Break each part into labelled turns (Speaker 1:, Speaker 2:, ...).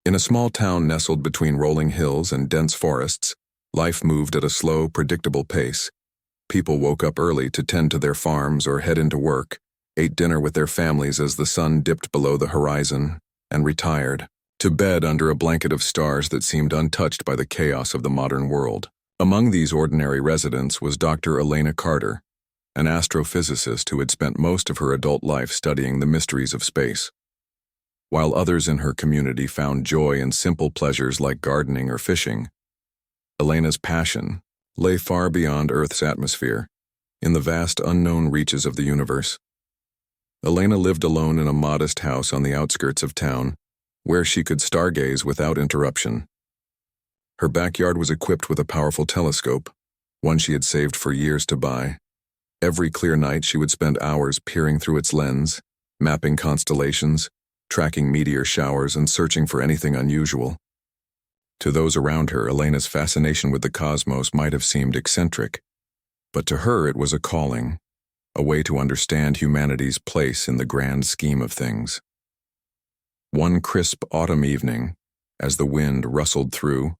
Speaker 1: In a small town nestled between rolling hills and dense forests, life moved at a slow, predictable pace. People woke up early to tend to their farms or head into work, ate dinner with their families as the sun dipped below the horizon, and retired to bed under a blanket of stars that seemed untouched by the chaos of the modern world. Among these ordinary residents was Dr. Elena Carter, an astrophysicist who had spent most of her adult life studying the mysteries of space. While others in her community found joy in simple pleasures like gardening or fishing, Elena's passion lay far beyond Earth's atmosphere, in the vast unknown reaches of the universe. Elena lived alone in a modest house on the outskirts of town, where she could stargaze without interruption. Her backyard was equipped with a powerful telescope, one she had saved for years to buy. Every clear night she would spend hours peering through its lens, mapping constellations, tracking meteor showers, and searching for anything unusual. To those around her, Elena's fascination with the cosmos might have seemed eccentric, but to her it was a calling, a way to understand humanity's place in the grand scheme of things. One crisp autumn evening, as the wind rustled through,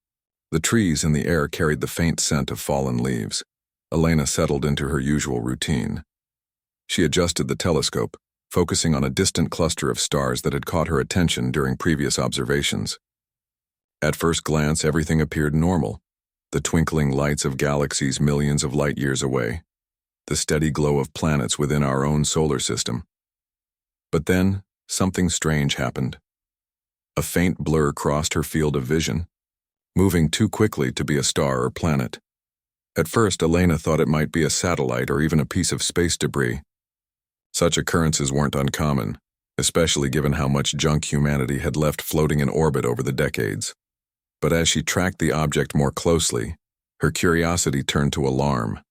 Speaker 1: the trees in the air carried the faint scent of fallen leaves. Elena settled into her usual routine. She adjusted the telescope, focusing on a distant cluster of stars that had caught her attention during previous observations. At first glance, everything appeared normal, the twinkling lights of galaxies millions of light years away, the steady glow of planets within our own solar system. But then, something strange happened. A faint blur crossed her field of vision, moving too quickly to be a star or planet. At first, Elena thought it might be a satellite or even a piece of space debris. Such occurrences weren't uncommon, especially given how much junk humanity had left floating in orbit over the decades. But as she tracked the object more closely, her curiosity turned to alarm.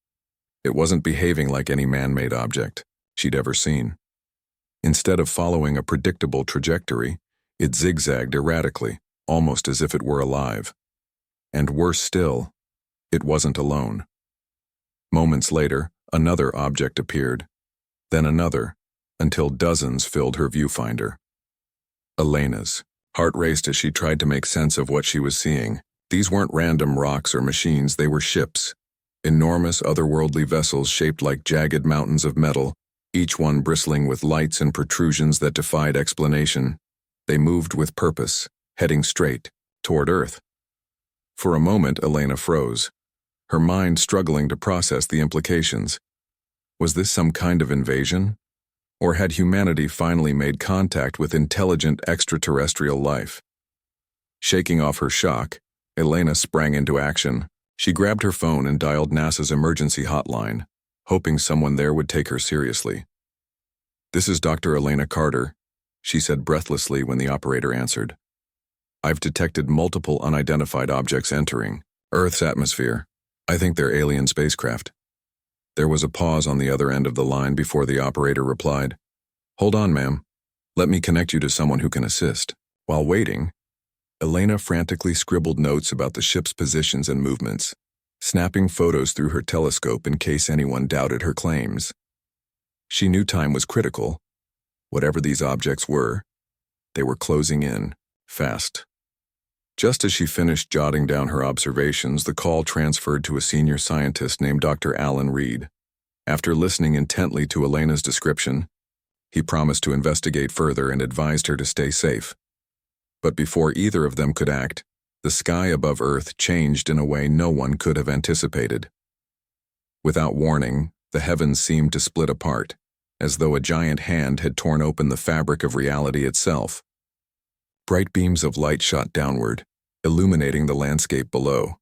Speaker 1: It wasn't behaving like any man-made object she'd ever seen. Instead of following a predictable trajectory, it zigzagged erratically, almost as if it were alive. And worse still, it wasn't alone. Moments later, another object appeared, then another, until dozens filled her viewfinder. Elena's heart raced as she tried to make sense of what she was seeing. These weren't random rocks or machines, they were ships. Enormous, otherworldly vessels shaped like jagged mountains of metal, each one bristling with lights and protrusions that defied explanation. They moved with purpose, heading straight toward Earth. For a moment, Elena froze, her mind struggling to process the implications. Was this some kind of invasion? Or had humanity finally made contact with intelligent extraterrestrial life? Shaking off her shock, Elena sprang into action. She grabbed her phone and dialed NASA's emergency hotline, hoping someone there would take her seriously. "This is Dr. Elena Carter," she said breathlessly when the operator answered. "I've detected multiple unidentified objects entering Earth's atmosphere. I think they're alien spacecraft." There was a pause on the other end of the line before the operator replied, "Hold on, ma'am. Let me connect you to someone who can assist." While waiting, Elena frantically scribbled notes about the ship's positions and movements, snapping photos through her telescope in case anyone doubted her claims. She knew time was critical. Whatever these objects were, they were closing in, fast. Just as she finished jotting down her observations, the call transferred to a senior scientist named Dr. Alan Reed. After listening intently to Elena's description, he promised to investigate further and advised her to stay safe. But before either of them could act, the sky above Earth changed in a way no one could have anticipated. Without warning, the heavens seemed to split apart, as though a giant hand had torn open the fabric of reality itself. Bright beams of light shot downward, illuminating the landscape below.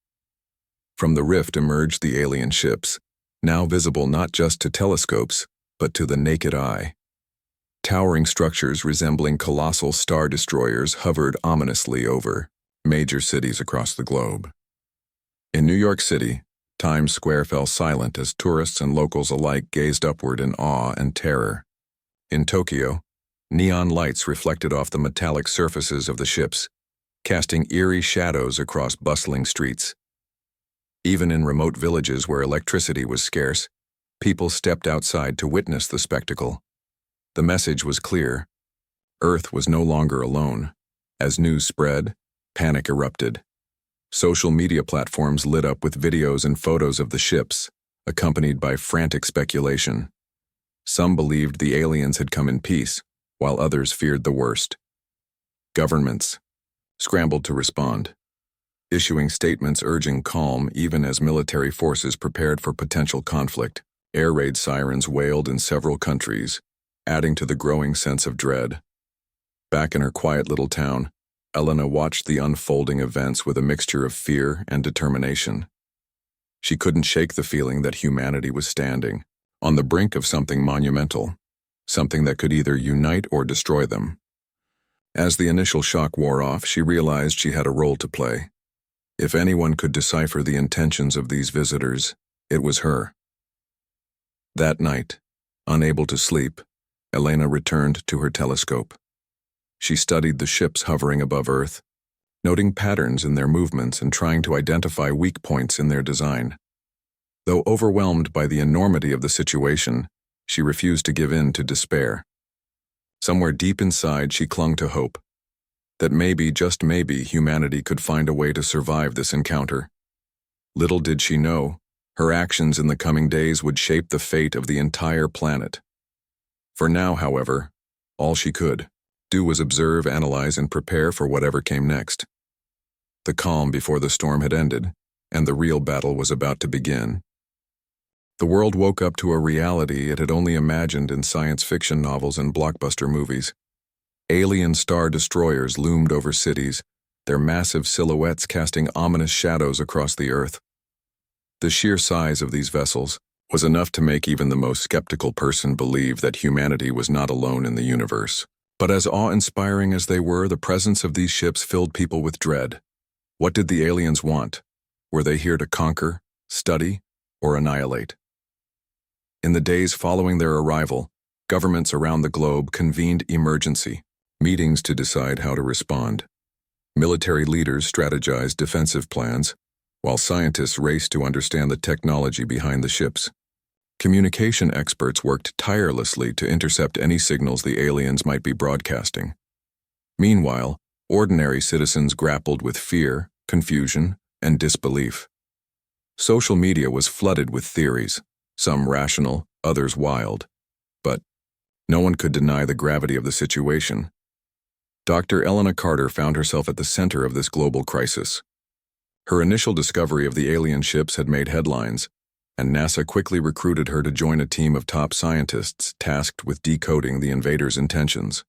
Speaker 1: From the rift emerged the alien ships, now visible not just to telescopes, but to the naked eye. Towering structures resembling colossal star destroyers hovered ominously over major cities across the globe. In New York City, Times Square fell silent as tourists and locals alike gazed upward in awe and terror. In Tokyo, neon lights reflected off the metallic surfaces of the ships, casting eerie shadows across bustling streets. Even in remote villages where electricity was scarce, people stepped outside to witness the spectacle. The message was clear. Earth was no longer alone. As news spread, Panic erupted. Social media platforms lit up with videos and photos of the ships, accompanied by frantic speculation. Some believed the aliens had come in peace, while others feared the worst. Governments scrambled to respond, issuing statements urging calm even as military forces prepared for potential conflict. Air raid sirens wailed in several countries, adding to the growing sense of dread. Back in her quiet little town, Elena watched the unfolding events with a mixture of fear and determination. She couldn't shake the feeling that humanity was standing on the brink of something monumental, something that could either unite or destroy them. As the initial shock wore off, she realized she had a role to play. If anyone could decipher the intentions of these visitors, it was her. That night, unable to sleep, Elena returned to her telescope. She studied the ships hovering above Earth, noting patterns in their movements and trying to identify weak points in their design. Though overwhelmed by the enormity of the situation, she refused to give in to despair. Somewhere deep inside, she clung to hope that maybe, just maybe, humanity could find a way to survive this encounter. Little did she know, her actions in the coming days would shape the fate of the entire planet. For now, however, all she could do was observe, analyze, and prepare for whatever came next. The calm before the storm had ended, and the real battle was about to begin. The world woke up to a reality it had only imagined in science fiction novels and blockbuster movies. Alien star destroyers loomed over cities, their massive silhouettes casting ominous shadows across the earth. The sheer size of these vessels was enough to make even the most skeptical person believe that humanity was not alone in the universe. But as awe-inspiring as they were, the presence of these ships filled people with dread. What did the aliens want? Were they here to conquer, study, or annihilate? In the days following their arrival, governments around the globe convened emergency meetings to decide how to respond. Military leaders strategized defensive plans, while scientists raced to understand the technology behind the ships. Communication experts worked tirelessly to intercept any signals the aliens might be broadcasting. Meanwhile, ordinary citizens grappled with fear, confusion, and disbelief. Social media was flooded with theories, some rational, others wild. But no one could deny the gravity of the situation. Dr. Elena Carter found herself at the center of this global crisis. Her initial discovery of the alien ships had made headlines, and NASA quickly recruited her to join a team of top scientists tasked with decoding the invaders' intentions.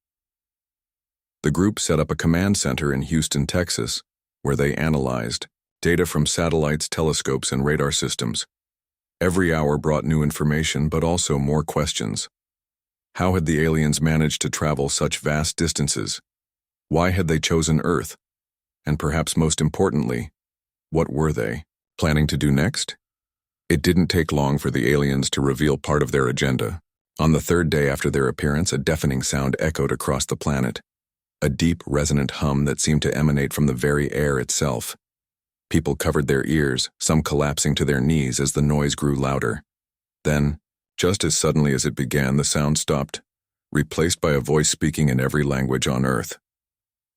Speaker 1: The group set up a command center in Houston, Texas, where they analyzed data from satellites, telescopes, and radar systems. Every hour brought new information, but also more questions. How had the aliens managed to travel such vast distances? Why had they chosen Earth? And perhaps most importantly, what were they planning to do next? It didn't take long for the aliens to reveal part of their agenda. On the third day after their appearance, a deafening sound echoed across the planet, a deep, resonant hum that seemed to emanate from the very air itself. People covered their ears, some collapsing to their knees as the noise grew louder. Then, just as suddenly as it began, the sound stopped, replaced by a voice speaking in every language on Earth.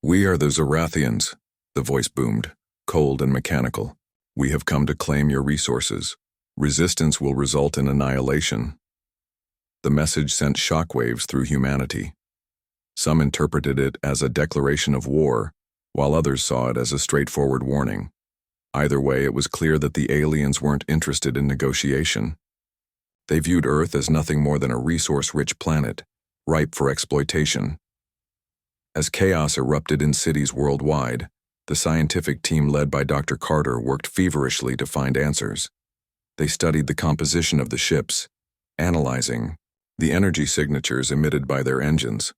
Speaker 1: "We are the Zorathians," the voice boomed, cold and mechanical. "We have come to claim your resources. Resistance will result in annihilation." The message sent shockwaves through humanity. Some interpreted it as a declaration of war, while others saw it as a straightforward warning. Either way, it was clear that the aliens weren't interested in negotiation. They viewed Earth as nothing more than a resource-rich planet, ripe for exploitation. As chaos erupted in cities worldwide, the scientific team led by Dr. Carter worked feverishly to find answers. They studied the composition of the ships, analyzing the energy signatures emitted by their engines.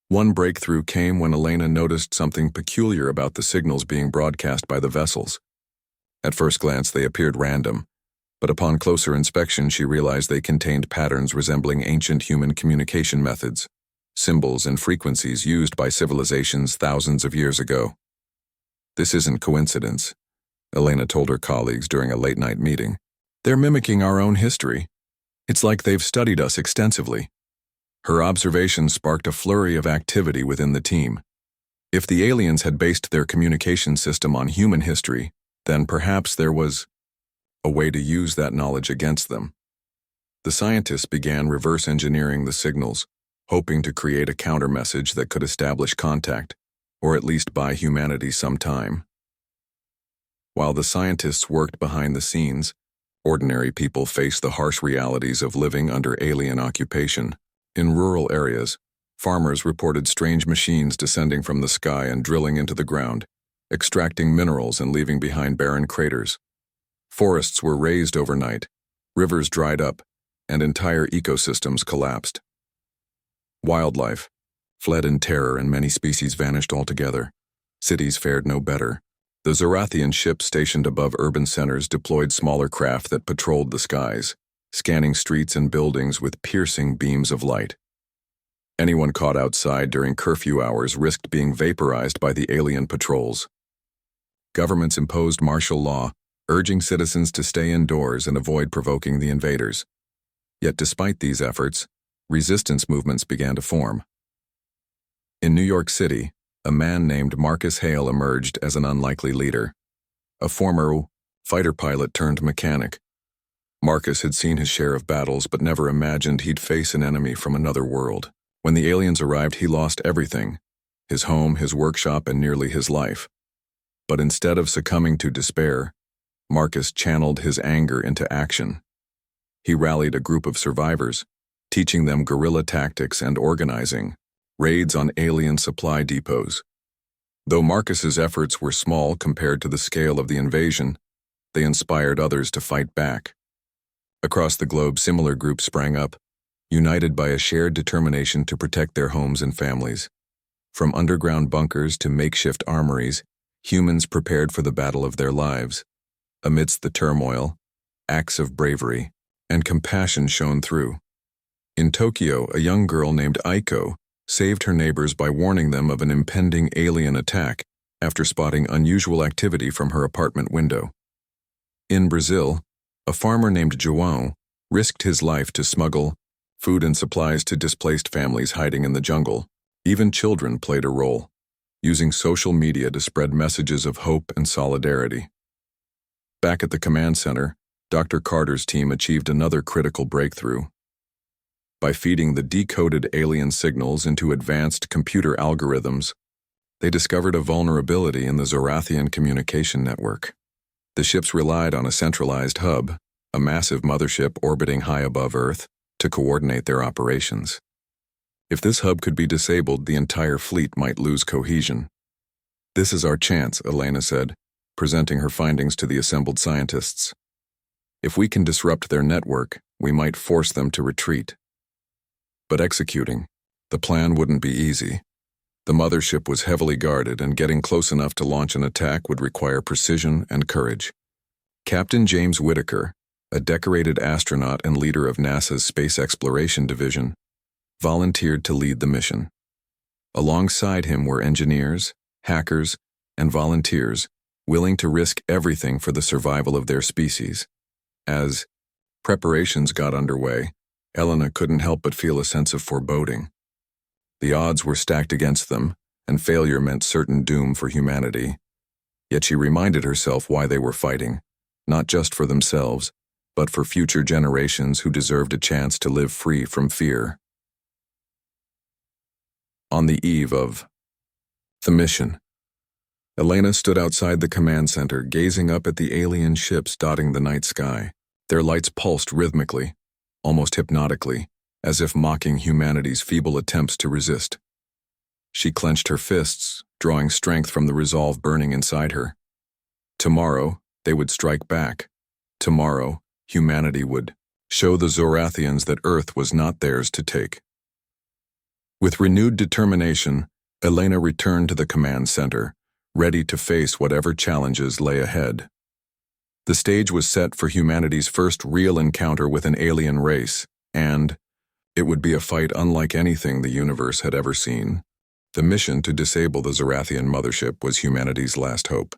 Speaker 1: One breakthrough came when Elena noticed something peculiar about the signals being broadcast by the vessels. At first glance, they appeared random, but upon closer inspection, she realized they contained patterns resembling ancient human communication methods, symbols and frequencies used by civilizations thousands of years ago. "This isn't coincidence," Elena told her colleagues during a late-night meeting. "They're mimicking our own history. It's like they've studied us extensively." Her observations sparked a flurry of activity within the team. If the aliens had based their communication system on human history, then perhaps there was a way to use that knowledge against them. The scientists began reverse engineering the signals, hoping to create a counter-message that could establish contact, or at least buy humanity some time. While the scientists worked behind the scenes, ordinary people faced the harsh realities of living under alien occupation. In rural areas, farmers reported strange machines descending from the sky and drilling into the ground, extracting minerals and leaving behind barren craters. Forests were razed overnight, rivers dried up, and entire ecosystems collapsed. Wildlife fled in terror and many species vanished altogether. Cities fared no better. The Zorathian ships stationed above urban centers deployed smaller craft that patrolled the skies, scanning streets and buildings with piercing beams of light. Anyone caught outside during curfew hours risked being vaporized by the alien patrols. Governments imposed martial law, urging citizens to stay indoors and avoid provoking the invaders. Yet despite these efforts, resistance movements began to form. In New York City, a man named Marcus Hale emerged as an unlikely leader. A former fighter pilot turned mechanic. Marcus had seen his share of battles but never imagined he'd face an enemy from another world. When the aliens arrived, he lost everything: his home, his workshop, and nearly his life. But instead of succumbing to despair, Marcus channeled his anger into action. He rallied a group of survivors, teaching them guerrilla tactics and organizing raids on alien supply depots. Though Marcus's efforts were small compared to the scale of the invasion, they inspired others to fight back. Across the globe, similar groups sprang up, united by a shared determination to protect their homes and families. From underground bunkers to makeshift armories, humans prepared for the battle of their lives. Amidst the turmoil, acts of bravery and compassion shone through. In Tokyo, a young girl named Aiko saved her neighbors by warning them of an impending alien attack after spotting unusual activity from her apartment window. In Brazil, a farmer named João risked his life to smuggle food and supplies to displaced families hiding in the jungle. Even children played a role, using social media to spread messages of hope and solidarity. Back at the command center, Dr. Carter's team achieved another critical breakthrough. By feeding the decoded alien signals into advanced computer algorithms, they discovered a vulnerability in the Zorathian communication network. The ships relied on a centralized hub, a massive mothership orbiting high above Earth, to coordinate their operations. If this hub could be disabled, the entire fleet might lose cohesion. "This is our chance," Elena said, presenting her findings to the assembled scientists. "If we can disrupt their network, we might force them to retreat." But executing the plan wouldn't be easy. The mothership was heavily guarded, and getting close enough to launch an attack would require precision and courage. Captain James Whittaker, a decorated astronaut and leader of NASA's Space Exploration Division, volunteered to lead the mission. Alongside him were engineers, hackers, and volunteers willing to risk everything for the survival of their species. As preparations got underway, Elena couldn't help but feel a sense of foreboding. The odds were stacked against them, and failure meant certain doom for humanity. Yet she reminded herself why they were fighting, not just for themselves, but for future generations who deserved a chance to live free from fear. On the eve of the mission, Elena stood outside the command center, gazing up at the alien ships dotting the night sky. Their lights pulsed rhythmically, almost hypnotically, as if mocking humanity's feeble attempts to resist. She clenched her fists, drawing strength from the resolve burning inside her. Tomorrow, they would strike back. Tomorrow, humanity would show the Zorathians that Earth was not theirs to take. With renewed determination, Elena returned to the command center, ready to face whatever challenges lay ahead. The stage was set for humanity's first real encounter with an alien race, and it would be a fight unlike anything the universe had ever seen. The mission to disable the Zorathian mothership was humanity's last hope.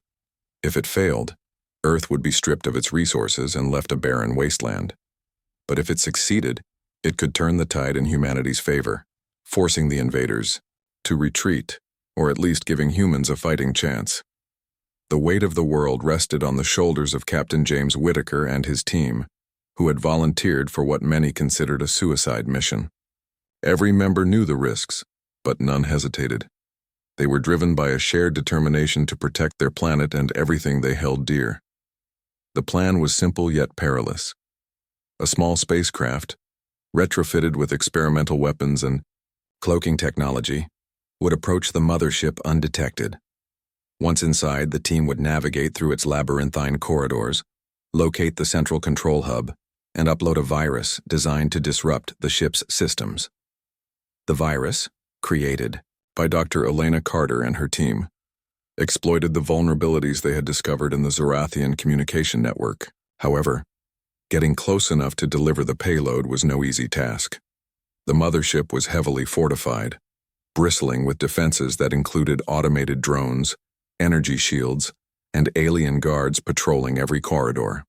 Speaker 1: If it failed, Earth would be stripped of its resources and left a barren wasteland. But if it succeeded, it could turn the tide in humanity's favor, forcing the invaders to retreat or at least giving humans a fighting chance. The weight of the world rested on the shoulders of Captain James Whittaker and his team, who had volunteered for what many considered a suicide mission. Every member knew the risks, but none hesitated. They were driven by a shared determination to protect their planet and everything they held dear. The plan was simple yet perilous. A small spacecraft, retrofitted with experimental weapons and cloaking technology, would approach the mothership undetected. Once inside, the team would navigate through its labyrinthine corridors, locate the central control hub, and upload a virus designed to disrupt the ship's systems. The virus, created by Dr. Elena Carter and her team, exploited the vulnerabilities they had discovered in the Zorathian communication network. However, getting close enough to deliver the payload was no easy task. The mothership was heavily fortified, bristling with defenses that included automated drones, energy shields, and alien guards patrolling every corridor.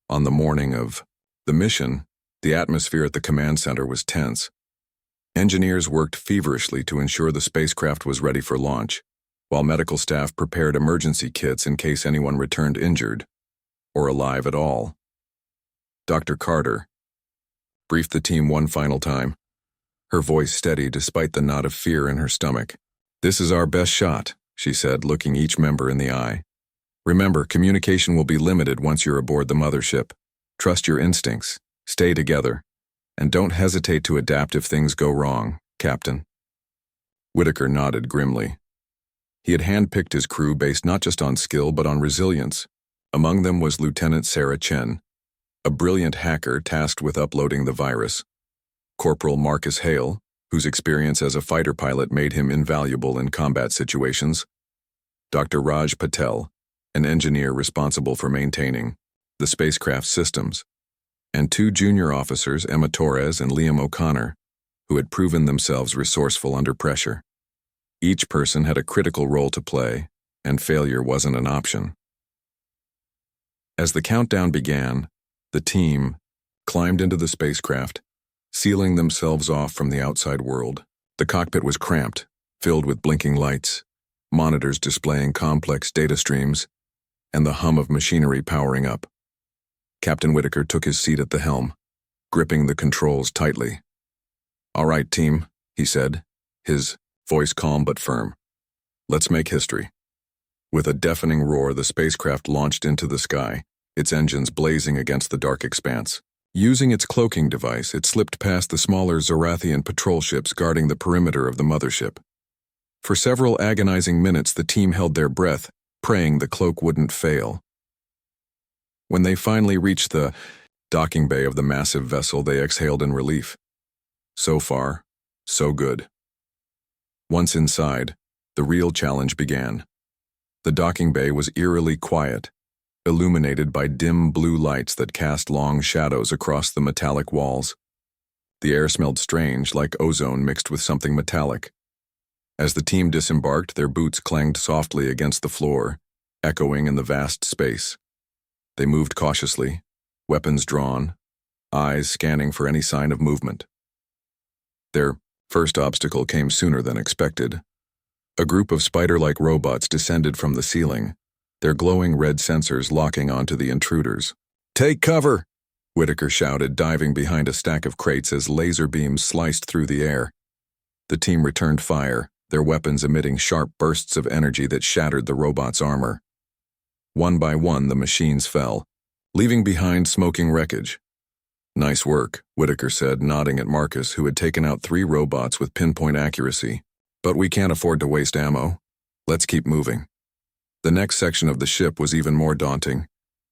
Speaker 1: On the morning of the mission, the atmosphere at the command center was tense. Engineers worked feverishly to ensure the spacecraft was ready for launch, while medical staff prepared emergency kits in case anyone returned injured, or alive at all. Dr. Carter briefed the team one final time, her voice steady despite the knot of fear in her stomach. "This is our best shot," she said, looking each member in the eye. "Remember, communication will be limited once you're aboard the mothership. Trust your instincts, stay together, and don't hesitate to adapt if things go wrong, Captain." Whittaker nodded grimly. He had handpicked his crew based not just on skill but on resilience. Among them was Lieutenant Sarah Chen, a brilliant hacker tasked with uploading the virus; Corporal Marcus Hale, whose experience as a fighter pilot made him invaluable in combat situations; Dr. Raj Patel, an engineer responsible for maintaining the spacecraft systems; and two junior officers, Emma Torres and Liam O'Connor, who had proven themselves resourceful under pressure. Each person had a critical role to play, and failure wasn't an option. As the countdown began, the team climbed into the spacecraft, sealing themselves off from the outside world. The cockpit was cramped, filled with blinking lights, monitors displaying complex data streams, and the hum of machinery powering up. Captain Whittaker took his seat at the helm, gripping the controls tightly. "All right, team," he said, his voice calm but firm. "Let's make history." With a deafening roar, the spacecraft launched into the sky, its engines blazing against the dark expanse. Using its cloaking device, it slipped past the smaller Zorathian patrol ships guarding the perimeter of the mothership. For several agonizing minutes, the team held their breath, praying the cloak wouldn't fail. When they finally reached the docking bay of the massive vessel, they exhaled in relief. So far, so good. Once inside, the real challenge began. The docking bay was eerily quiet, illuminated by dim blue lights that cast long shadows across the metallic walls. The air smelled strange, like ozone mixed with something metallic. As the team disembarked, their boots clanged softly against the floor, echoing in the vast space. They moved cautiously, weapons drawn, eyes scanning for any sign of movement. Their first obstacle came sooner than expected. A group of spider-like robots descended from the ceiling, their glowing red sensors locking onto the intruders. "Take cover!" Whittaker shouted, diving behind a stack of crates as laser beams sliced through the air. The team returned fire, their weapons emitting sharp bursts of energy that shattered the robots' armor. One by one, the machines fell, leaving behind smoking wreckage. "Nice work," Whittaker said, nodding at Marcus, who had taken out 3 robots with pinpoint accuracy. "But we can't afford to waste ammo. Let's keep moving." The next section of the ship was even more daunting.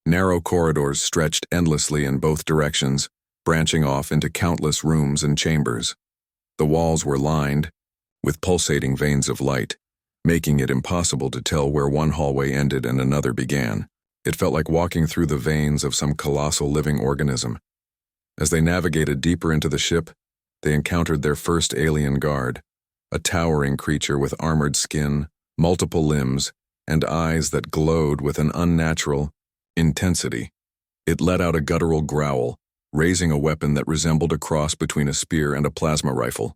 Speaker 1: Narrow corridors stretched endlessly in both directions, branching off into countless rooms and chambers. The walls were lined with pulsating veins of light, making it impossible to tell where one hallway ended and another began. It felt like walking through the veins of some colossal living organism. As they navigated deeper into the ship, they encountered their first alien guard, a towering creature with armored skin, multiple limbs, and eyes that glowed with an unnatural intensity. It let out a guttural growl, raising a weapon that resembled a cross between a spear and a plasma rifle.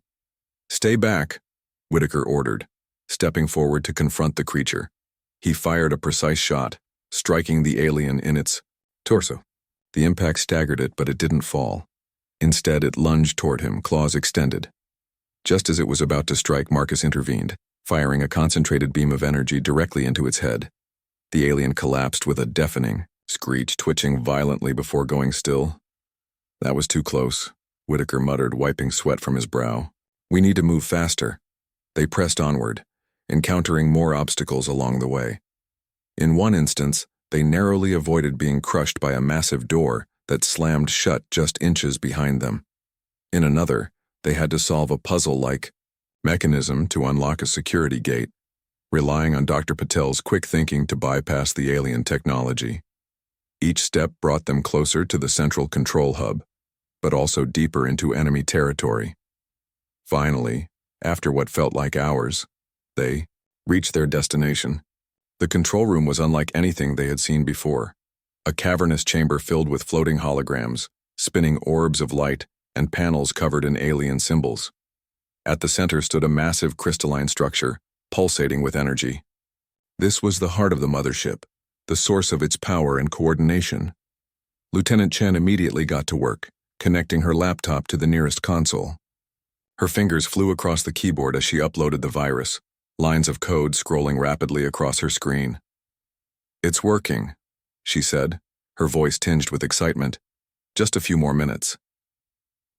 Speaker 1: "Stay back," Whittaker ordered. stepping forward to confront the creature. He fired a precise shot, striking the alien in its torso. The impact staggered it, but it didn't fall. Instead, it lunged toward him, claws extended. Just as it was about to strike, Marcus intervened, firing a concentrated beam of energy directly into its head. The alien collapsed with a deafening screech, twitching violently before going still. That was too close, Whitaker muttered, wiping sweat from his brow. We need to move faster. They pressed onward, encountering more obstacles along the way. In one instance, they narrowly avoided being crushed by a massive door that slammed shut just inches behind them. In another, they had to solve a puzzle-like mechanism to unlock a security gate, relying on Dr. Patel's quick thinking to bypass the alien technology. Each step brought them closer to the central control hub, but also deeper into enemy territory. Finally, after what felt like hours, they reached their destination. The control room was unlike anything they had seen before. A cavernous chamber filled with floating holograms, spinning orbs of light, and panels covered in alien symbols. At the center stood a massive crystalline structure, pulsating with energy. This was the heart of the mothership, the source of its power and coordination. Lieutenant Chen immediately got to work, connecting her laptop to the nearest console. Her fingers flew across the keyboard as she uploaded the virus, lines of code scrolling rapidly across her screen. "It's working," she said, her voice tinged with excitement. "Just a few more minutes."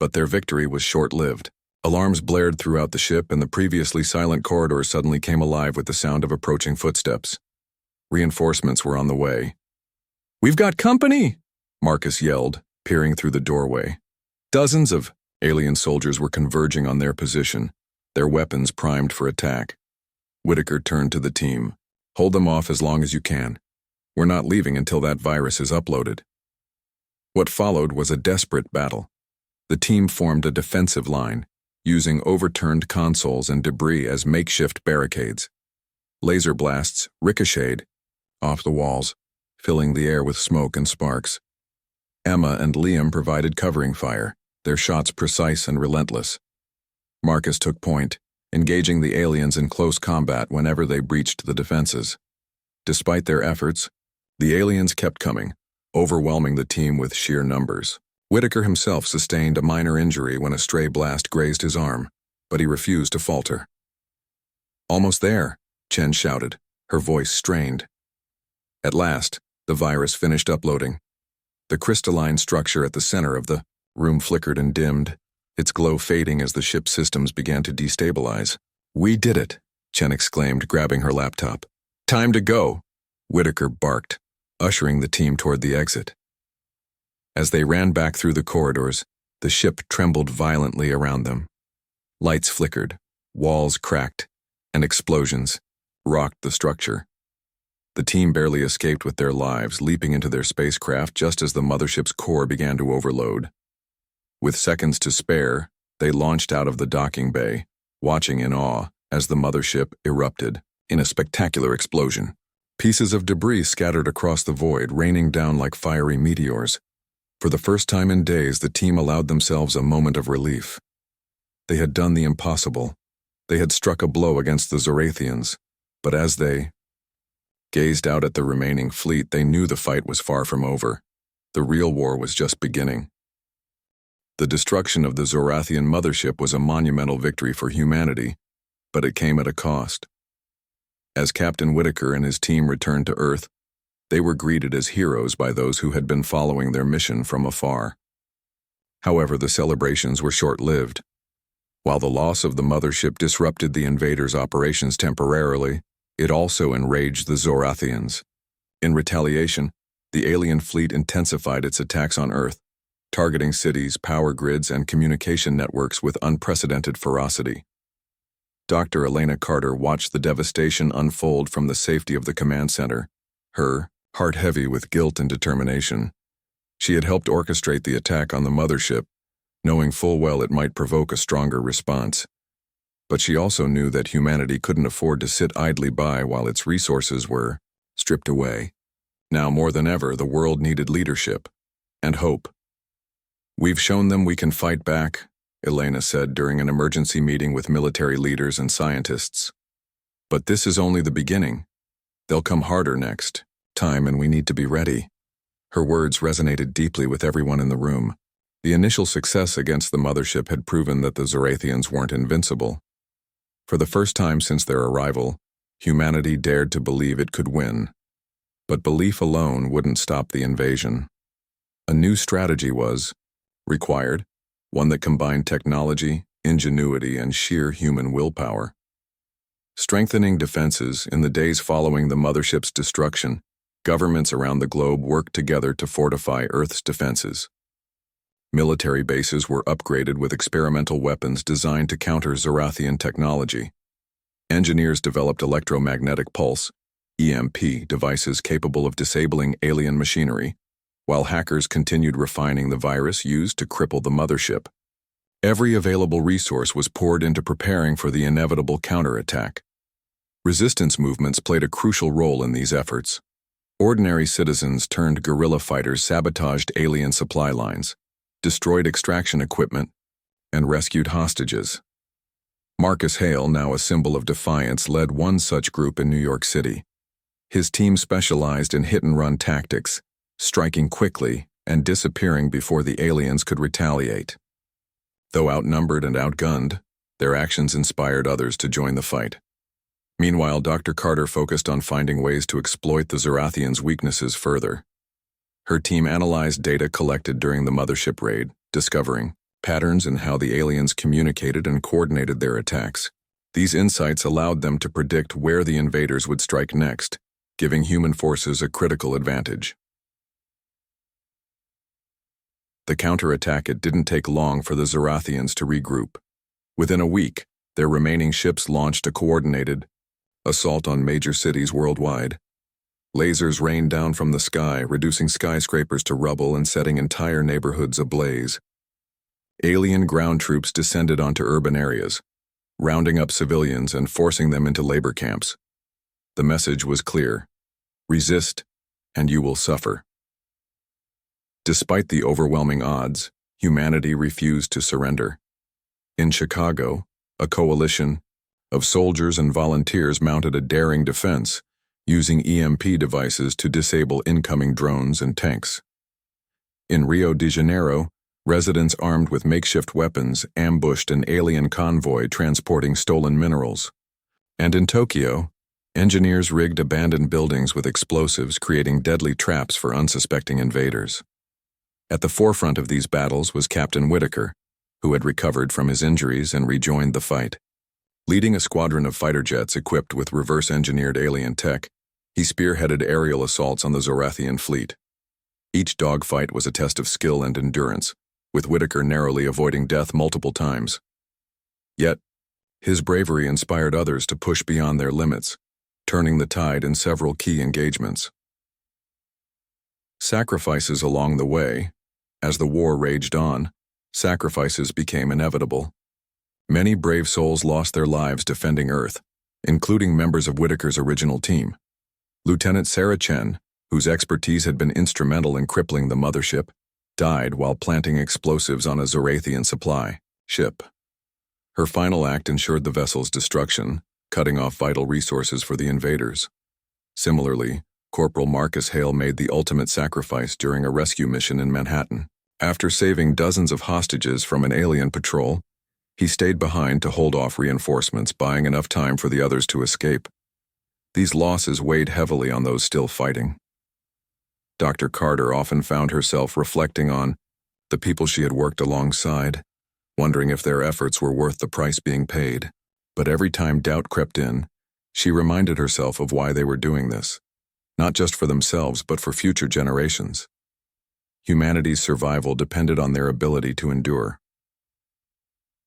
Speaker 1: But their victory was short-lived. Alarms blared throughout the ship, and the previously silent corridor suddenly came alive with the sound of approaching footsteps. Reinforcements were on the way. "We've got company!" Marcus yelled, peering through the doorway. Dozens of alien soldiers were converging on their position, their weapons primed for attack. Whitaker turned to the team. "Hold them off as long as you can. We're not leaving until that virus is uploaded." What followed was a desperate battle. The team formed a defensive line, using overturned consoles and debris as makeshift barricades. Laser blasts ricocheted off the walls, filling the air with smoke and sparks. Emma and Liam provided covering fire, their shots precise and relentless. Marcus took point, engaging the aliens in close combat whenever they breached the defenses. Despite their efforts, the aliens kept coming, overwhelming the team with sheer numbers. Whitaker himself sustained a minor injury when a stray blast grazed his arm, but he refused to falter. "Almost there," Chen shouted, her voice strained. At last, the virus finished uploading. The crystalline structure at the center of the room flickered and dimmed, its glow fading as the ship's systems began to destabilize. "We did it," Chen exclaimed, grabbing her laptop. "Time to go," Whitaker barked, ushering the team toward the exit. As they ran back through the corridors, the ship trembled violently around them. Lights flickered, walls cracked, and explosions rocked the structure. The team barely escaped with their lives, leaping into their spacecraft just as the mothership's core began to overload. With seconds to spare, they launched out of the docking bay, watching in awe as the mothership erupted in a spectacular explosion. Pieces of debris scattered across the void, raining down like fiery meteors. For the first time in days, the team allowed themselves a moment of relief. They had done the impossible. They had struck a blow against the Zorathians, but as they gazed out at the remaining fleet, they knew the fight was far from over. The real war was just beginning. The destruction of the Zorathian mothership was a monumental victory for humanity, but it came at a cost. As Captain Whitaker and his team returned to Earth, they were greeted as heroes by those who had been following their mission from afar. However, the celebrations were short-lived. While the loss of the mothership disrupted the invaders' operations temporarily, it also enraged the Zorathians. In retaliation, the alien fleet intensified its attacks on Earth, targeting cities, power grids, and communication networks with unprecedented ferocity. Dr. Elena Carter watched the devastation unfold from the safety of the command center, her heart heavy with guilt and determination. She had helped orchestrate the attack on the mothership, knowing full well it might provoke a stronger response. But she also knew that humanity couldn't afford to sit idly by while its resources were stripped away. Now more than ever, the world needed leadership and hope. "We've shown them we can fight back," Elena said during an emergency meeting with military leaders and scientists. But this is only the beginning. They'll come harder next time, and we need to be ready. Her words resonated deeply with everyone in the room. The initial success against the mothership had proven that the Zorathians weren't invincible. For the first time since their arrival, humanity dared to believe it could win. But belief alone wouldn't stop the invasion. A new strategy was required, one that combined technology, ingenuity, and sheer human willpower. Strengthening defenses. In the days following the mothership's destruction, governments around the globe worked together to fortify Earth's defenses. Military bases were upgraded with experimental weapons designed to counter Zorathian technology. Engineers developed electromagnetic pulse, EMP, devices capable of disabling alien machinery, while hackers continued refining the virus used to cripple the mothership. Every available resource was poured into preparing for the inevitable counterattack. Resistance movements played a crucial role in these efforts. Ordinary citizens turned guerrilla fighters sabotaged alien supply lines, destroyed extraction equipment, and rescued hostages. Marcus Hale, now a symbol of defiance, led one such group in New York City. His team specialized in hit-and-run tactics, striking quickly and disappearing before the aliens could retaliate. Though outnumbered and outgunned, their actions inspired others to join the fight. Meanwhile, Dr. Carter focused on finding ways to exploit the Zorathians' weaknesses further. Her team analyzed data collected during the mothership raid, discovering patterns in how the aliens communicated and coordinated their attacks. These insights allowed them to predict where the invaders would strike next, giving human forces a critical advantage. The counterattack. It didn't take long for the Zorathians to regroup. Within a week, their remaining ships launched a coordinated assault on major cities worldwide. Lasers rained down from the sky, reducing skyscrapers to rubble and setting entire neighborhoods ablaze. Alien ground troops descended onto urban areas, rounding up civilians and forcing them into labor camps. The message was clear: resist, and you will suffer. Despite the overwhelming odds, humanity refused to surrender. In Chicago, a coalition of soldiers and volunteers mounted a daring defense, using EMP devices to disable incoming drones and tanks. In Rio de Janeiro, residents armed with makeshift weapons ambushed an alien convoy transporting stolen minerals. And in Tokyo, engineers rigged abandoned buildings with explosives, creating deadly traps for unsuspecting invaders. At the forefront of these battles was Captain Whitaker, who had recovered from his injuries and rejoined the fight. Leading a squadron of fighter jets equipped with reverse-engineered alien tech, he spearheaded aerial assaults on the Zorathian fleet. Each dogfight was a test of skill and endurance, with Whitaker narrowly avoiding death multiple times. Yet, his bravery inspired others to push beyond their limits, turning the tide in several key engagements. Sacrifices along the way. As the war raged on, sacrifices became inevitable. Many brave souls lost their lives defending Earth, including members of Whitaker's original team. Lieutenant Sarah Chen, whose expertise had been instrumental in crippling the mothership, died while planting explosives on a Zorathian supply ship. Her final act ensured the vessel's destruction, cutting off vital resources for the invaders. Similarly, Corporal Marcus Hale made the ultimate sacrifice during a rescue mission in Manhattan. After saving dozens of hostages from an alien patrol, he stayed behind to hold off reinforcements, buying enough time for the others to escape. These losses weighed heavily on those still fighting. Dr. Carter often found herself reflecting on the people she had worked alongside, wondering if their efforts were worth the price being paid. But every time doubt crept in, she reminded herself of why they were doing this, not just for themselves but for future generations. Humanity's survival depended on their ability to endure.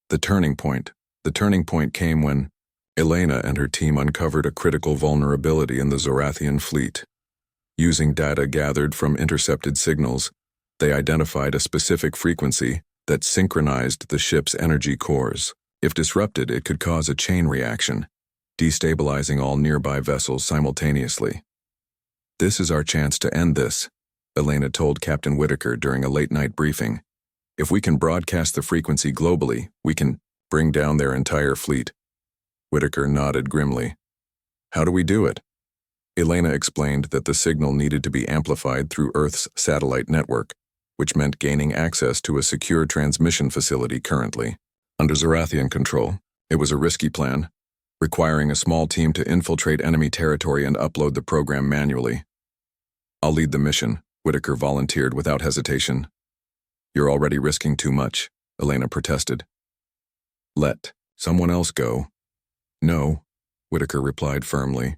Speaker 1: The turning point came when Elena and her team uncovered a critical vulnerability in the Zorathian fleet. Using data gathered from intercepted signals, they identified a specific frequency that synchronized the ship's energy cores. If disrupted, it could cause a chain reaction, destabilizing all nearby vessels simultaneously. "This is our chance to end this," Elena told Captain Whitaker during a late-night briefing. "If we can broadcast the frequency globally, we can bring down their entire fleet." Whitaker nodded grimly. How do we do it? Elena explained that the signal needed to be amplified through Earth's satellite network, which meant gaining access to a secure transmission facility currently under Zorathian control. It was a risky plan, requiring a small team to infiltrate enemy territory and upload the program manually. I'll lead the mission, Whitaker volunteered without hesitation. You're already risking too much, Elena protested. Let someone else go. No, Whitaker replied firmly.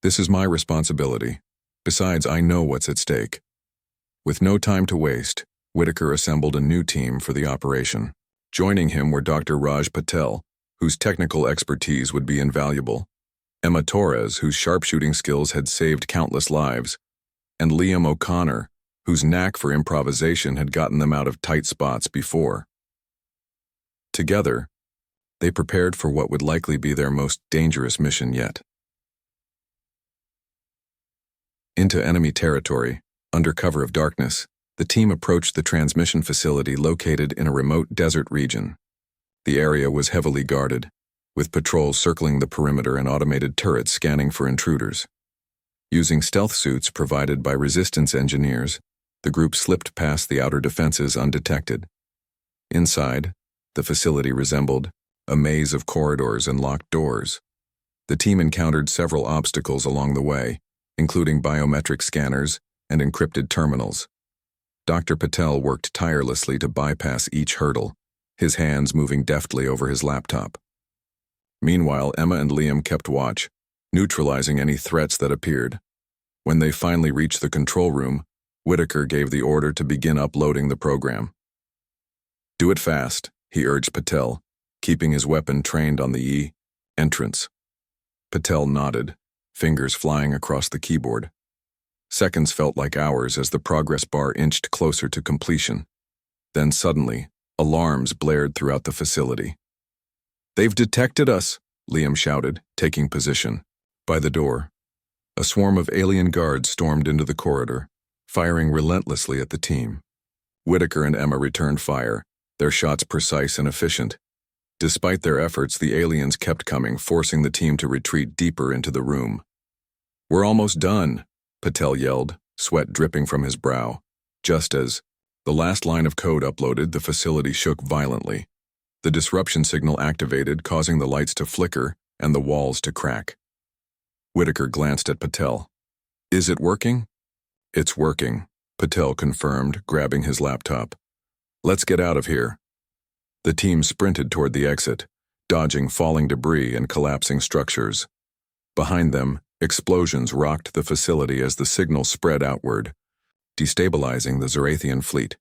Speaker 1: This is my responsibility. Besides, I know what's at stake. With no time to waste, Whitaker assembled a new team for the operation. Joining him were Dr. Raj Patel, whose technical expertise would be invaluable, Emma Torres, whose sharpshooting skills had saved countless lives, and Liam O'Connor, whose knack for improvisation had gotten them out of tight spots before. Together, they prepared for what would likely be their most dangerous mission yet. Into enemy territory, under cover of darkness, the team approached the transmission facility located in a remote desert region. The area was heavily guarded, with patrols circling the perimeter and automated turrets scanning for intruders. Using stealth suits provided by resistance engineers, the group slipped past the outer defenses undetected. Inside, the facility resembled a maze of corridors and locked doors. The team encountered several obstacles along the way, including biometric scanners and encrypted terminals. Dr. Patel worked tirelessly to bypass each hurdle, his hands moving deftly over his laptop. Meanwhile, Emma and Liam kept watch, neutralizing any threats that appeared. When they finally reached the control room, Whitaker gave the order to begin uploading the program. Do it fast, he urged Patel, keeping his weapon trained on the entrance. Patel nodded, fingers flying across the keyboard. Seconds felt like hours as the progress bar inched closer to completion. Then suddenly, alarms blared throughout the facility. "They've detected us," Liam shouted, taking position. By the door, a swarm of alien guards stormed into the corridor, firing relentlessly at the team. Whitaker and Emma returned fire, their shots precise and efficient. Despite their efforts, the aliens kept coming, forcing the team to retreat deeper into the room. "We're almost done," Patel yelled, sweat dripping from his brow. Just as the last line of code uploaded, the facility shook violently. The disruption signal activated, causing the lights to flicker and the walls to crack. Whitaker glanced at Patel. "Is it working?" "It's working," Patel confirmed, grabbing his laptop. "Let's get out of here." The team sprinted toward the exit, dodging falling debris and collapsing structures. Behind them, explosions rocked the facility as the signal spread outward, destabilizing the Zorathian fleet.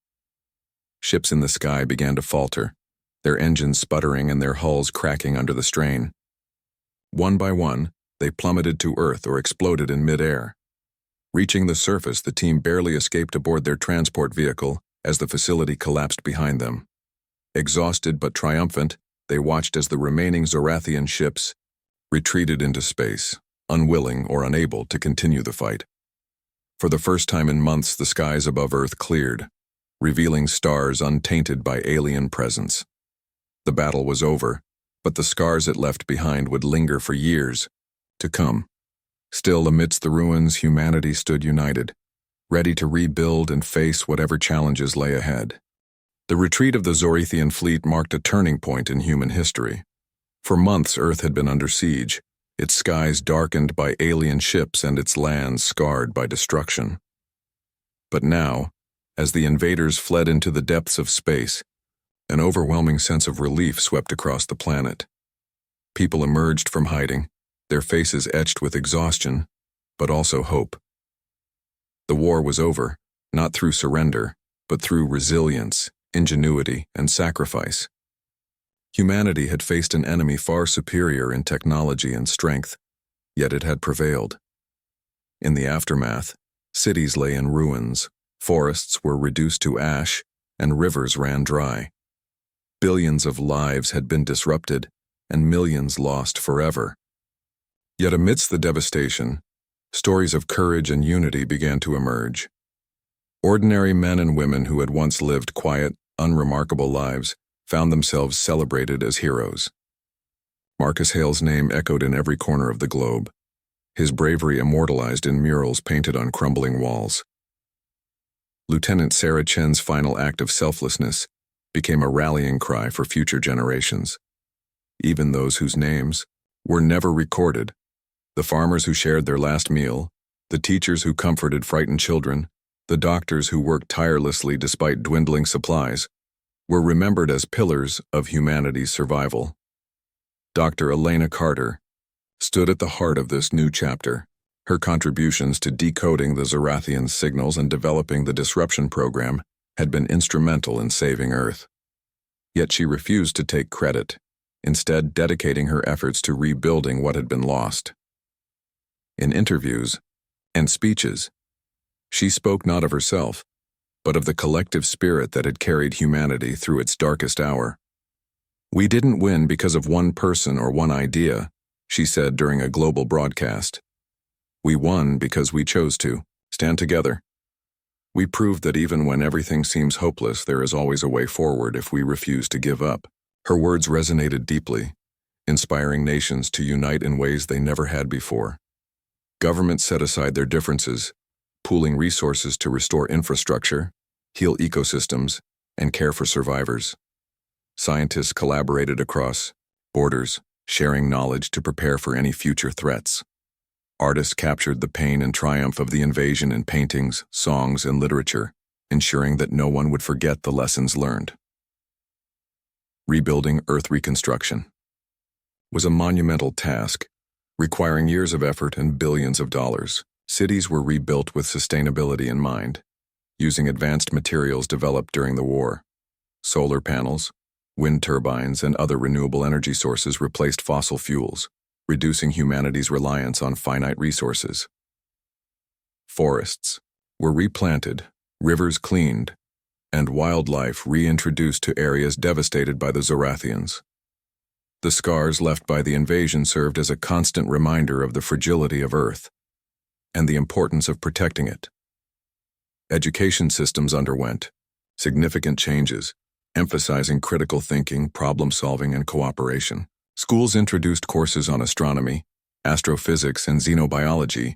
Speaker 1: Ships in the sky began to falter, their engines sputtering and their hulls cracking under the strain. One by one, they plummeted to Earth or exploded in mid-air. Reaching the surface, the team barely escaped aboard their transport vehicle as the facility collapsed behind them. Exhausted but triumphant, they watched as the remaining Zorathian ships retreated into space, unwilling or unable to continue the fight. For the first time in months, the skies above Earth cleared, revealing stars untainted by alien presence. The battle was over, but the scars it left behind would linger for years to come. Still, amidst the ruins, humanity stood united, ready to rebuild and face whatever challenges lay ahead. The retreat of the Zorathian fleet marked a turning point in human history. For months, Earth had been under siege, its skies darkened by alien ships and its lands scarred by destruction. But now, as the invaders fled into the depths of space, an overwhelming sense of relief swept across the planet. People emerged from hiding, their faces etched with exhaustion, but also hope. The war was over, not through surrender, but through resilience, ingenuity, and sacrifice. Humanity had faced an enemy far superior in technology and strength, yet it had prevailed. In the aftermath, cities lay in ruins, forests were reduced to ash, and rivers ran dry. Billions of lives had been disrupted, and millions lost forever. Yet amidst the devastation, stories of courage and unity began to emerge. Ordinary men and women who had once lived quiet, unremarkable lives found themselves celebrated as heroes. Marcus Hale's name echoed in every corner of the globe. his bravery immortalized in murals painted on crumbling walls. Lieutenant Sarah Chen's final act of selflessness became a rallying cry for future generations. Even those whose names were never recorded, the farmers who shared their last meal, the teachers who comforted frightened children, the doctors who worked tirelessly despite dwindling supplies, were remembered as pillars of humanity's survival. Dr. Elena Carter stood at the heart of this new chapter. Her contributions to decoding the Zorathian signals and developing the disruption program had been instrumental in saving Earth. Yet she refused to take credit, instead dedicating her efforts to rebuilding what had been lost. In interviews and speeches, she spoke not of herself, but of the collective spirit that had carried humanity through its darkest hour. "We didn't win because of one person or one idea," she said during a global broadcast. "We won because we chose to stand together. We proved that even when everything seems hopeless, there is always a way forward if we refuse to give up." Her words resonated deeply, inspiring nations to unite in ways they never had before. Governments set aside their differences, pooling resources to restore infrastructure, heal ecosystems, and care for survivors. Scientists collaborated across borders, sharing knowledge to prepare for any future threats. Artists captured the pain and triumph of the invasion in paintings, songs, and literature, ensuring that no one would forget the lessons learned. Rebuilding Earth reconstruction was a monumental task, requiring years of effort and billions of dollars. Cities were rebuilt with sustainability in mind, using advanced materials developed during the war. Solar panels, wind turbines, and other renewable energy sources replaced fossil fuels, reducing humanity's reliance on finite resources. Forests were replanted, rivers cleaned, and wildlife reintroduced to areas devastated by the Zorathians. The scars left by the invasion served as a constant reminder of the fragility of Earth and the importance of protecting it. Education systems underwent significant changes, emphasizing critical thinking, problem-solving, and cooperation. Schools introduced courses on astronomy, astrophysics, and xenobiology,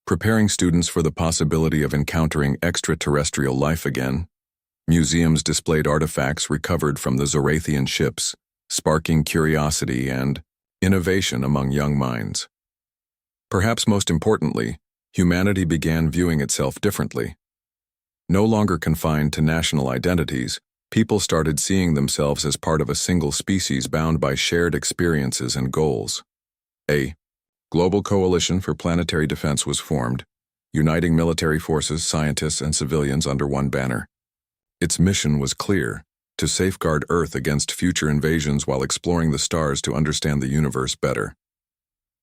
Speaker 1: preparing students for the possibility of encountering extraterrestrial life again. Museums displayed artifacts recovered from the Zorathian ships, sparking curiosity and innovation among young minds. Perhaps most importantly, humanity began viewing itself differently. No longer confined to national identities, people started seeing themselves as part of a single species bound by shared experiences and goals. A global coalition for planetary defense was formed, uniting military forces, scientists, and civilians under one banner. Its mission was clear: to safeguard Earth against future invasions while exploring the stars to understand the universe better.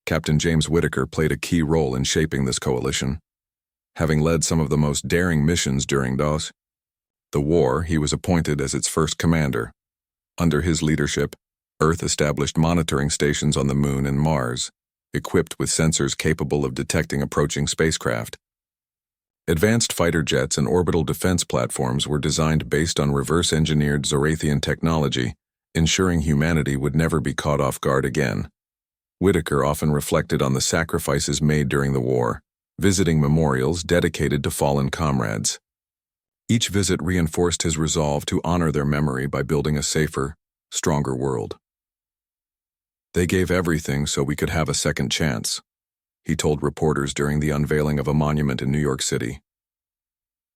Speaker 1: Captain James Whittaker played a key role in shaping this coalition. Having led some of the most daring missions during the war, he was appointed as its first commander. Under his leadership, Earth established monitoring stations on the Moon and Mars, equipped with sensors capable of detecting approaching spacecraft. Advanced fighter jets and orbital defense platforms were designed based on reverse-engineered Zorathian technology, ensuring humanity would never be caught off guard again. Whittaker often reflected on the sacrifices made during the war, visiting memorials dedicated to fallen comrades. Each visit reinforced his resolve to honor their memory by building a safer, stronger world. "They gave everything so we could have a second chance," he told reporters during the unveiling of a monument in New York City.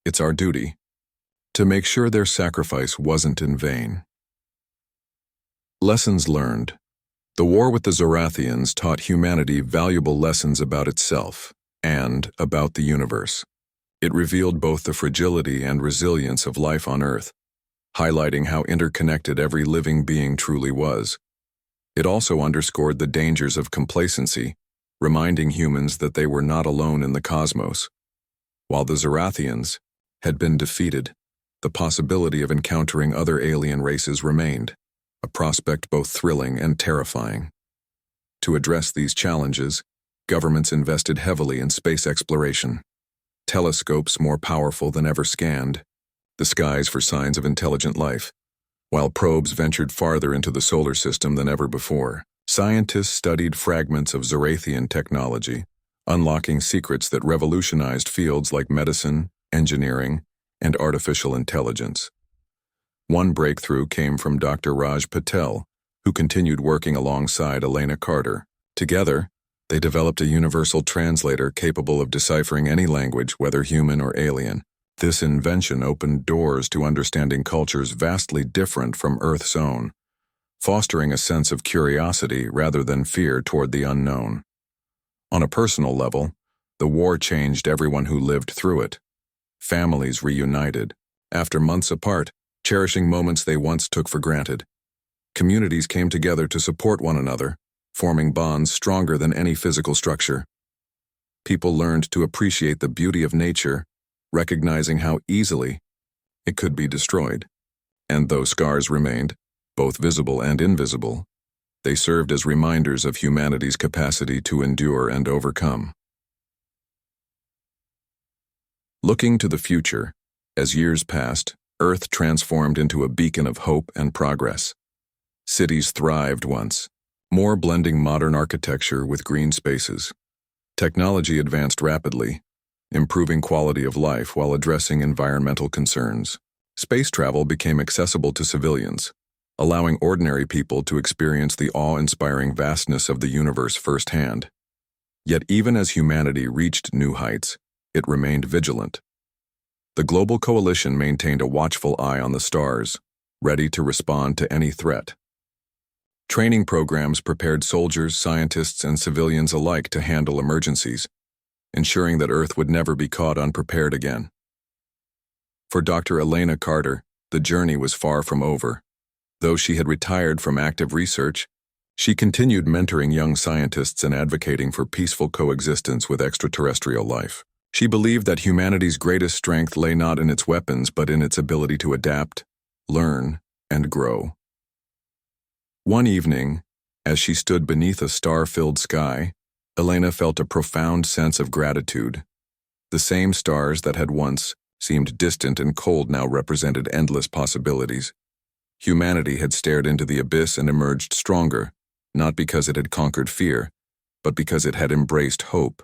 Speaker 1: "It's our duty to make sure their sacrifice wasn't in vain." Lessons learned. The war with the Zorathians taught humanity valuable lessons about itself and about the universe. It revealed both the fragility and resilience of life on Earth, highlighting how interconnected every living being truly was. It also underscored the dangers of complacency, reminding humans that they were not alone in the cosmos. While the Zorathians had been defeated, the possibility of encountering other alien races remained, a prospect both thrilling and terrifying. To address these challenges, governments invested heavily in space exploration. Telescopes more powerful than ever scanned the skies for signs of intelligent life, while probes ventured farther into the solar system than ever before. Scientists studied fragments of Zorathian technology, unlocking secrets that revolutionized fields like medicine, engineering, and artificial intelligence. One breakthrough came from Dr. Raj Patel, who continued working alongside Elena Carter. Together, they developed a universal translator capable of deciphering any language, whether human or alien. This invention opened doors to understanding cultures vastly different from Earth's own, fostering a sense of curiosity rather than fear toward the unknown. On a personal level, the war changed everyone who lived through it. Families reunited, after months apart, cherishing moments they once took for granted. Communities came together to support one another, forming bonds stronger than any physical structure. People learned to appreciate the beauty of nature, recognizing how easily it could be destroyed. And though scars remained, both visible and invisible, they served as reminders of humanity's capacity to endure and overcome. Looking to the future, as years passed, Earth transformed into a beacon of hope and progress. Cities thrived once, more blending modern architecture with green spaces. Technology advanced rapidly, improving quality of life while addressing environmental concerns. Space travel became accessible to civilians, allowing ordinary people to experience the awe-inspiring vastness of the universe firsthand. Yet even as humanity reached new heights, it remained vigilant. The global coalition maintained a watchful eye on the stars, ready to respond to any threat. Training programs prepared soldiers, scientists, and civilians alike to handle emergencies, ensuring that Earth would never be caught unprepared again. For Dr. Elena Carter, the journey was far from over. Though she had retired from active research, she continued mentoring young scientists and advocating for peaceful coexistence with extraterrestrial life. She believed that humanity's greatest strength lay not in its weapons but in its ability to adapt, learn, and grow. One evening, as she stood beneath a star-filled sky, Elena felt a profound sense of gratitude. The same stars that had once seemed distant and cold now represented endless possibilities. Humanity had stared into the abyss and emerged stronger, not because it had conquered fear, but because it had embraced hope.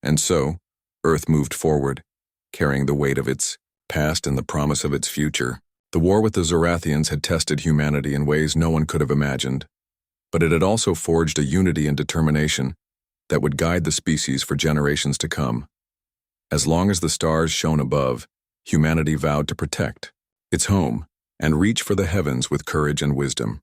Speaker 1: And so, Earth moved forward, carrying the weight of its past and the promise of its future. The war with the Zorathians had tested humanity in ways no one could have imagined, but it had also forged a unity and determination that would guide the species for generations to come. As long as the stars shone above, humanity vowed to protect its home and reach for the heavens with courage and wisdom.